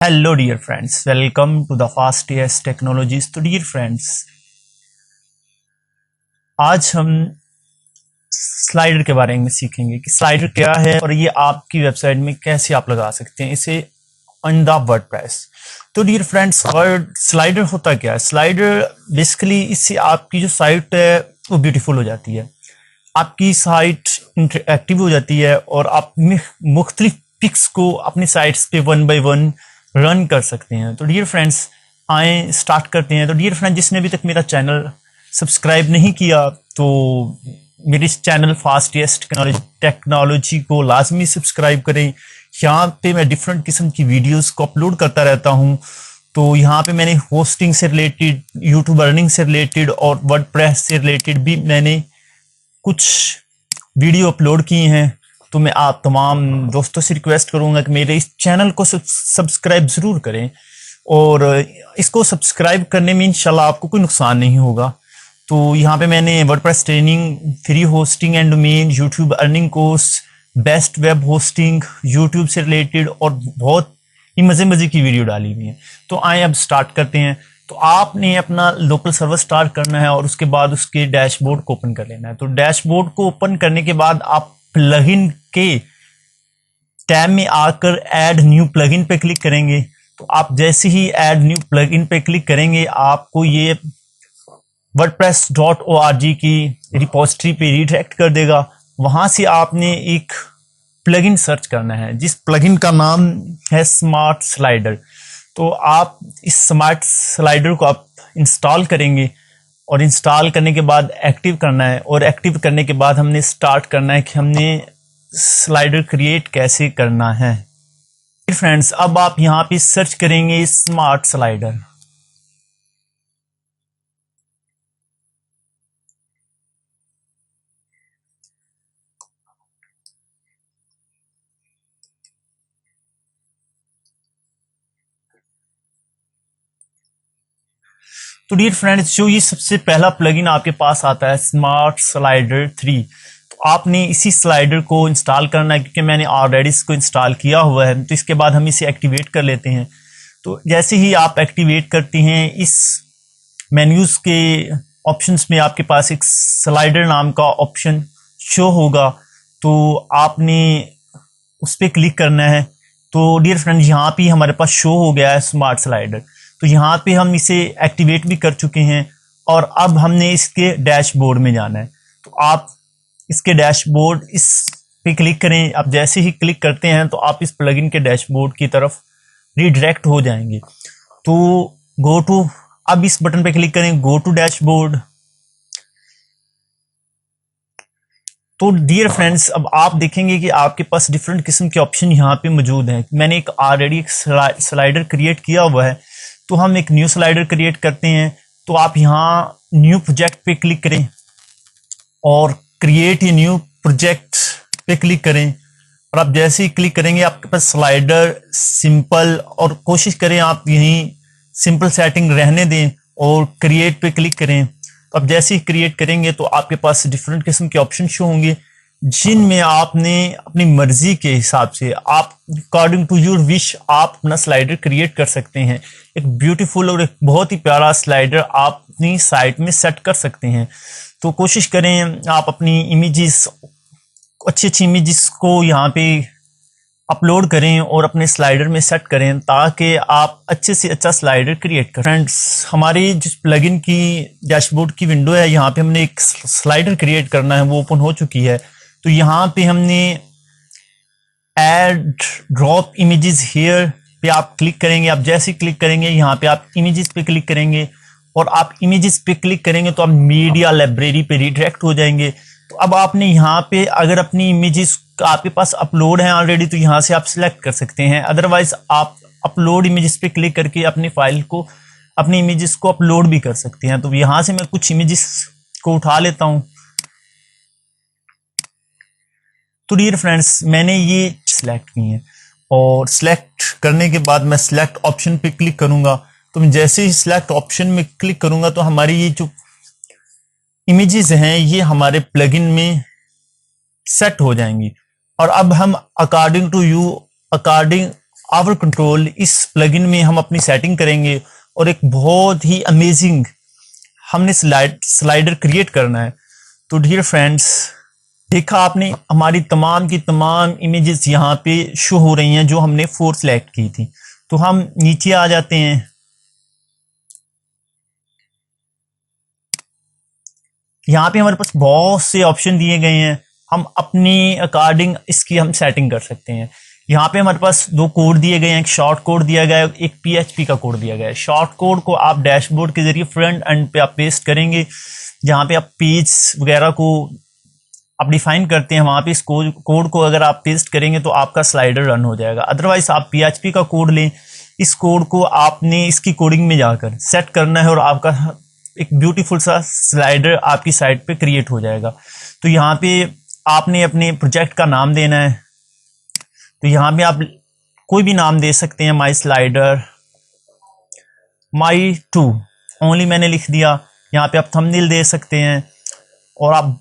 Hello dear friends, welcome to the fastest technologies। तो dear friends, आज हम slider के बारे में सीखेंगे कि स्लाइडर क्या है और ये आपकी वेबसाइट में कैसे आप लगा सकते हैं इसे ऑन द वर्डप्रेस। तो डियर फ्रेंड्स, वर्ड स्लाइडर होता क्या है? स्लाइडर बेसिकली इससे आपकी जो साइट है वो ब्यूटीफुल हो जाती है, आपकी साइट इंटरेक्टिव हो जाती है और आप मुख्तलिफ पिक्स को अपनी साइट्स पे वन बाय वन रन कर सकते हैं। तो डियर फ्रेंड्स, आए स्टार्ट करते हैं। तो डियर फ्रेंड्स, जिसने अभी तक मेरा चैनल सब्सक्राइब नहीं किया तो मेरे इस चैनल फास्टेस्ट टेक्नोलॉजी को लाजमी सब्सक्राइब करें। यहाँ पे मैं डिफरेंट किस्म की वीडियोस को अपलोड करता रहता हूँ। तो यहाँ पे मैंने होस्टिंग से रिलेटेड, यूट्यूब अर्निंग से रिलेटेड और वर्डप्रेस से रिलेटेड भी मैंने कुछ वीडियो अपलोड किए हैं। तो मैं आप तमाम दोस्तों से रिक्वेस्ट करूंगा कि मेरे इस चैनल को सब्सक्राइब ज़रूर करें और इसको सब्सक्राइब करने में इंशाल्लाह आपको कोई नुकसान नहीं होगा। तो यहाँ पे मैंने WordPress training, free hosting and domain, YouTube earning course, best web hosting, YouTube से रिलेटेड और बहुत ही मज़े की वीडियो डाली हुई है। तो आए अब स्टार्ट करते हैं। तो आपने अपना लोकल सर्वर स्टार्ट करना है और उसके बाद उसके डैशबोर्ड को ओपन कर लेना है। तो डैशबोर्ड को ओपन करने के बाद आप प्लगइन के टैब में आकर ऐड न्यू प्लगइन पे क्लिक करेंगे। तो आप जैसे ही ऐड न्यू प्लगइन पे क्लिक करेंगे आपको ये wordpress.org की रिपोजिटरी पे रिडायरेक्ट कर देगा। वहां से आपने एक प्लगइन सर्च करना है जिस प्लगइन का नाम है स्मार्ट स्लाइडर। तो आप इस स्मार्ट स्लाइडर को आप इंस्टॉल करेंगे और इंस्टॉल करने के बाद एक्टिव करना है और एक्टिव करने के बाद हमने स्टार्ट करना है कि हमने स्लाइडर क्रिएट कैसे करना है। फ्रेंड्स, अब आप यहाँ पे सर्च करेंगे स्मार्ट स्लाइडर। तो डियर फ्रेंड्स, जो ये सबसे पहला प्लगइन आपके पास आता है स्मार्ट स्लाइडर 3, तो आपने इसी स्लाइडर को इंस्टॉल करना है क्योंकि मैंने ऑलरेडी इसको इंस्टॉल किया हुआ है। तो इसके बाद हम इसे एक्टिवेट कर लेते हैं। तो जैसे ही आप एक्टिवेट करते हैं इस मेन्यूज के ऑप्शंस में आपके पास एक स्लाइडर नाम का ऑप्शन शो होगा। तो आपने उस पर क्लिक करना है। तो डियर फ्रेंड्स, यहाँ पे हमारे पास शो हो गया है स्मार्ट स्लाइडर। तो यहाँ पे हम इसे एक्टिवेट भी कर चुके हैं और अब हमने इसके डैशबोर्ड में जाना है। तो आप इसके डैशबोर्ड इस पे क्लिक करें। आप जैसे ही क्लिक करते हैं तो आप इस प्लगइन के डैशबोर्ड की तरफ रिडायरेक्ट हो जाएंगे। तो गो टू, अब इस बटन पे क्लिक करें, गो टू डैशबोर्ड। तो डियर फ्रेंड्स, अब आप देखेंगे कि आपके पास डिफरेंट किस्म के ऑप्शन यहाँ पे मौजूद हैं। मैंने एक ऑलरेडी एक स्लाइडर क्रिएट किया हुआ है। तो हम एक न्यू स्लाइडर क्रिएट करते हैं। तो आप यहाँ न्यू प्रोजेक्ट पे क्लिक करें और क्रिएट ए न्यू प्रोजेक्ट पे क्लिक करें। और आप जैसे ही क्लिक करेंगे आपके पास स्लाइडर सिंपल, और कोशिश करें आप यहीं सिंपल सेटिंग रहने दें और क्रिएट पे क्लिक करें। तो आप जैसे ही क्रिएट करेंगे तो आपके पास डिफरेंट किस्म के ऑप्शन शो होंगे जिनमें आपने अपनी मर्जी के हिसाब से, आप अकॉर्डिंग टू योर विश, आप अपना स्लाइडर क्रिएट कर सकते हैं। एक ब्यूटीफुल और एक बहुत ही प्यारा स्लाइडर आप अपनी साइट में सेट कर सकते हैं। तो कोशिश करें आप अपनी इमेजेस, अच्छी इमेजेस को यहाँ पे अपलोड करें और अपने स्लाइडर में सेट करें ताकि आप अच्छे से अच्छा स्लाइडर क्रिएट करें। फ्रेंड्स, हमारी जिस प्लगइन की डैशबोर्ड की विंडो है, यहाँ पे हमने एक स्लाइडर क्रिएट करना है, वो ओपन हो चुकी है। तो यहाँ पे हमने ऐड ड्रॉप इमेजेस हियर पे आप क्लिक करेंगे। आप जैसे क्लिक करेंगे यहाँ पे आप इमेजेस पे क्लिक करेंगे और आप इमेजेस पे क्लिक करेंगे तो आप मीडिया लाइब्रेरी पे रिडायरेक्ट हो जाएंगे। तो अब आपने यहाँ पे अगर अपनी इमेजेस आपके पास अपलोड हैं ऑलरेडी तो यहाँ से आप सिलेक्ट कर सकते हैं। अदरवाइज आप अपलोड इमेजेस पे क्लिक करके अपनी फाइल को, अपनी इमेजेस को अपलोड भी कर सकते हैं। तो यहाँ से मैं कुछ इमेजेस को उठा लेता हूँ। तो डियर फ्रेंड्स, मैंने ये सिलेक्ट की है और सिलेक्ट करने के बाद मैं सिलेक्ट ऑप्शन पे क्लिक करूंगा। तो मैं जैसे ही सिलेक्ट ऑप्शन में क्लिक करूंगा तो हमारी ये जो इमेजेस हैं ये हमारे प्लगइन में सेट हो जाएंगी। और अब हम according to you, according our control, इस प्लगइन में हम अपनी सेटिंग करेंगे और एक बहुत ही अमेजिंग हमने स्लाइडर क्रिएट करना है। तो डियर फ्रेंड्स, देखा आपने हमारी तमाम की तमाम इमेजेस यहाँ पे शो हो रही हैं जो हमने 4 सेलेक्ट की थी। तो हम नीचे आ जाते हैं, यहाँ पे हमारे पास बहुत से ऑप्शन दिए गए हैं, हम अपनी अकॉर्डिंग इसकी हम सेटिंग कर सकते हैं। यहाँ पे हमारे पास 2 कोड दिए गए हैं, एक शॉर्ट कोड दिया गया है, एक PHP का कोड दिया गया है। शॉर्ट कोड को आप डैशबोर्ड के जरिए फ्रंट एंड पे आप पेस्ट करेंगे, जहाँ पे आप पेज वगैरह को आप डिफाइन करते हैं, वहाँ पे इस कोड को अगर आप पेस्ट करेंगे तो आपका स्लाइडर रन हो जाएगा। अदरवाइज आप PHP का कोड लें, इस कोड को आपने इसकी कोडिंग में जाकर सेट करना है और आपका एक ब्यूटीफुल सा स्लाइडर आपकी साइट पे क्रिएट हो जाएगा। तो यहाँ पे आपने अपने प्रोजेक्ट का नाम देना है, तो यहाँ पे आप कोई भी नाम दे सकते हैं, माई स्लाइडर, माई 2 ओनली मैंने लिख दिया। यहाँ पे आप थंबनेल दे सकते हैं और आप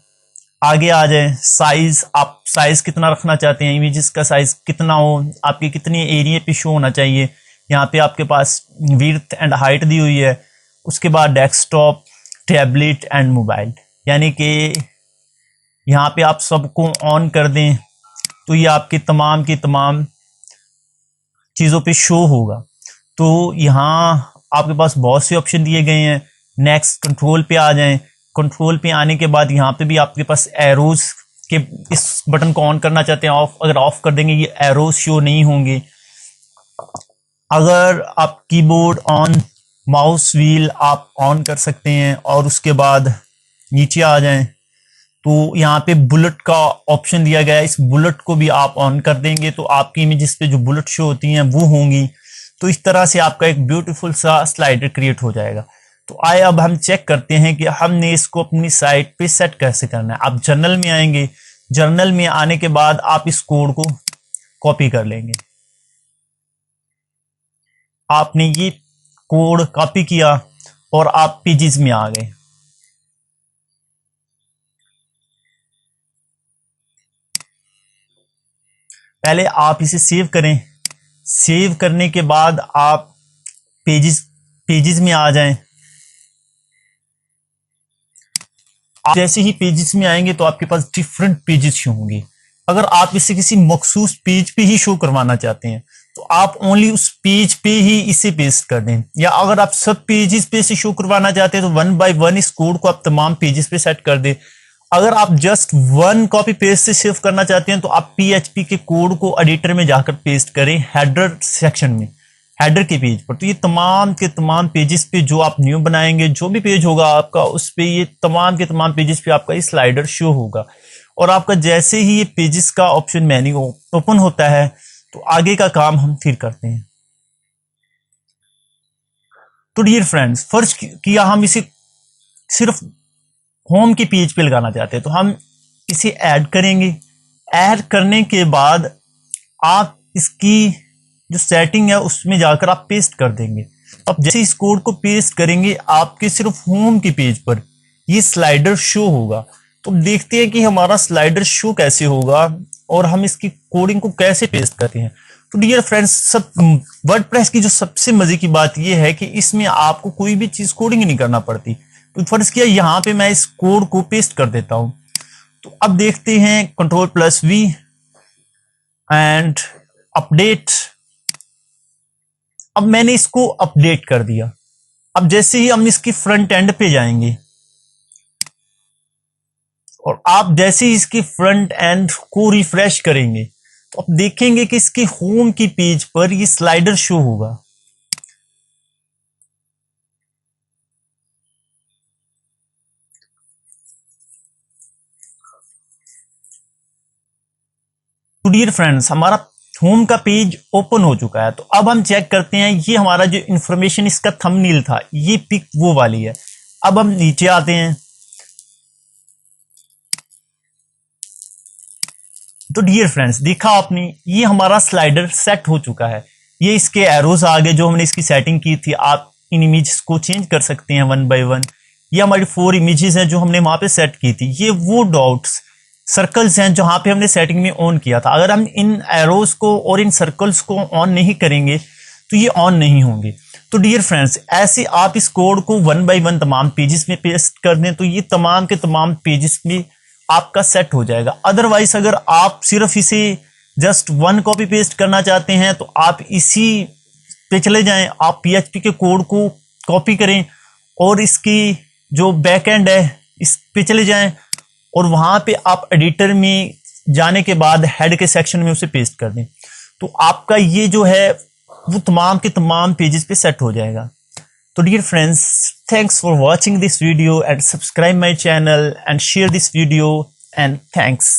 आगे आ जाए। साइज, आप साइज कितना रखना चाहते हैं, इमेजेस का साइज कितना हो, आपके कितने एरिया पे शो होना चाहिए। यहाँ पे आपके पास विड्थ एंड हाइट दी हुई है। उसके बाद डेस्कटॉप, टैबलेट एंड मोबाइल, यानी कि यहाँ पे आप सबको ऑन कर दें तो ये आपके तमाम की तमाम चीज़ों पे शो होगा। तो यहाँ आपके पास बहुत से ऑप्शन दिए गए हैं। नेक्स्ट कंट्रोल पे आ जाएं। कंट्रोल पे आने के बाद यहाँ पे भी आपके पास एरोज के, इस बटन को ऑन करना चाहते हैं ऑफ, अगर ऑफ कर देंगे ये एरोज शो नहीं होंगे। अगर आप कीबोर्ड ऑन, माउस व्हील आप ऑन कर सकते हैं। और उसके बाद नीचे आ जाएं तो यहाँ पे बुलेट का ऑप्शन दिया गया है, इस बुलेट को भी आप ऑन कर देंगे तो आपकी इमेजेस पे जो बुलेट शो होती हैं वो होंगी। तो इस तरह से आपका एक ब्यूटीफुल सा स्लाइडर क्रिएट हो जाएगा। तो आए अब हम चेक करते हैं कि हमने इसको अपनी साइट पे सेट कैसे करना है। आप जर्नल में आएंगे, जर्नल में आने के बाद आप इस कोड को कॉपी कर लेंगे। आपने ये कोड कॉपी किया और आप पेजेस में आ गए। पहले आप इसे सेव करें, सेव करने के बाद आप पेजेस में आ जाएं। जैसे ही पेजेस में आएंगे तो आपके पास डिफरेंट पेजेस शो होंगे। अगर आप इसे किसी मखसूस पेज पे ही शो करवाना चाहते हैं तो आप ओनली उस पेज पे ही इसे पेस्ट कर दें, या अगर आप सब पेजेस पे से शो करवाना चाहते हैं तो 1 बाय 1 इस कोड को आप तमाम पेजेस पे सेट कर दें। अगर आप जस्ट 1 कॉपी पेस्ट से सेव करना चाहते हैं तो आप PHP के कोड को एडिटर में जाकर पेस्ट करें हेडर सेक्शन में, हेडर के पेज पर। तो ये तमाम के तमाम पेजेस पे जो आप न्यू बनाएंगे, जो भी पेज होगा आपका, उस पे ये तमाम के तमाम पेजेस पे आपका ये स्लाइडर शो होगा। और आपका जैसे ही ये पेजेस का ऑप्शन मेन्यू ओपन होता है तो आगे का काम हम फिर करते हैं। तो डियर फ्रेंड्स, फर्ज किया हम इसे सिर्फ होम के पेज पे लगाना चाहते हैं तो हम इसे ऐड करेंगे। ऐड करने के बाद आप इसकी जो सेटिंग है उसमें जाकर आप पेस्ट कर देंगे। अब जैसे इस कोड को पेस्ट करेंगे आपके सिर्फ होम के पेज पर ये स्लाइडर शो होगा। तो देखते हैं कि हमारा स्लाइडर शो कैसे होगा और हम इसकी कोडिंग को कैसे पेस्ट करते हैं। तो डियर फ्रेंड्स, सब वर्डप्रेस की जो सबसे मजे की बात यह है कि इसमें आपको कोई भी चीज कोडिंग नहीं करना पड़ती। तो फर्ज किया यहाँ पे मैं इस कोड को पेस्ट कर देता हूं। तो अब देखते हैं Ctrl+V एंड अपडेट। अब मैंने इसको अपडेट कर दिया। अब जैसे ही हम इसकी फ्रंट एंड पे जाएंगे और आप जैसे ही इसकी फ्रंट एंड को रिफ्रेश करेंगे तो आप देखेंगे कि इसके होम की पेज पर ये स्लाइडर शो होगा। तो डियर फ्रेंड्स, हमारा होम का पेज ओपन हो चुका है। तो अब हम चेक करते हैं, ये हमारा जो इंफॉर्मेशन इसका थंबनेल था, ये पिक वो वाली है। अब हम नीचे आते हैं। तो डियर फ्रेंड्स, देखा आपने, ये हमारा स्लाइडर सेट हो चुका है। ये इसके एरोज आ गए जो हमने इसकी सेटिंग की थी। आप इन इमेजेस को चेंज कर सकते हैं 1 बाय 1। ये हमारी 4 इमेजेस हैं जो हमने वहां पे सेट की थी। ये वो डॉट्स सर्कल्स हैं जहां पे हमने सेटिंग में ऑन किया था, अगर हम इन एरोज को और इन सर्कल्स को ऑन नहीं करेंगे तो ये ऑन नहीं होंगे। तो डियर फ्रेंड्स, ऐसे आप इस कोड को 1 बाय 1 तमाम पेजेस में पेस्ट कर दें तो ये तमाम के तमाम पेजेस में आपका सेट हो जाएगा। अदरवाइज अगर आप सिर्फ इसे जस्ट 1 कॉपी पेस्ट करना चाहते हैं तो आप इसी पे चले जाएं, आप PHP के कोड को कॉपी करें और इसकी जो बैक एंड है इस पे चले जाएं और वहां पे आप एडिटर में जाने के बाद हेड के सेक्शन में उसे पेस्ट कर दें, तो आपका ये जो है वो तमाम के तमाम पेजेस पे सेट हो जाएगा। तो dear friends, thanks for watching this video and subscribe my channel and share this video and thanks.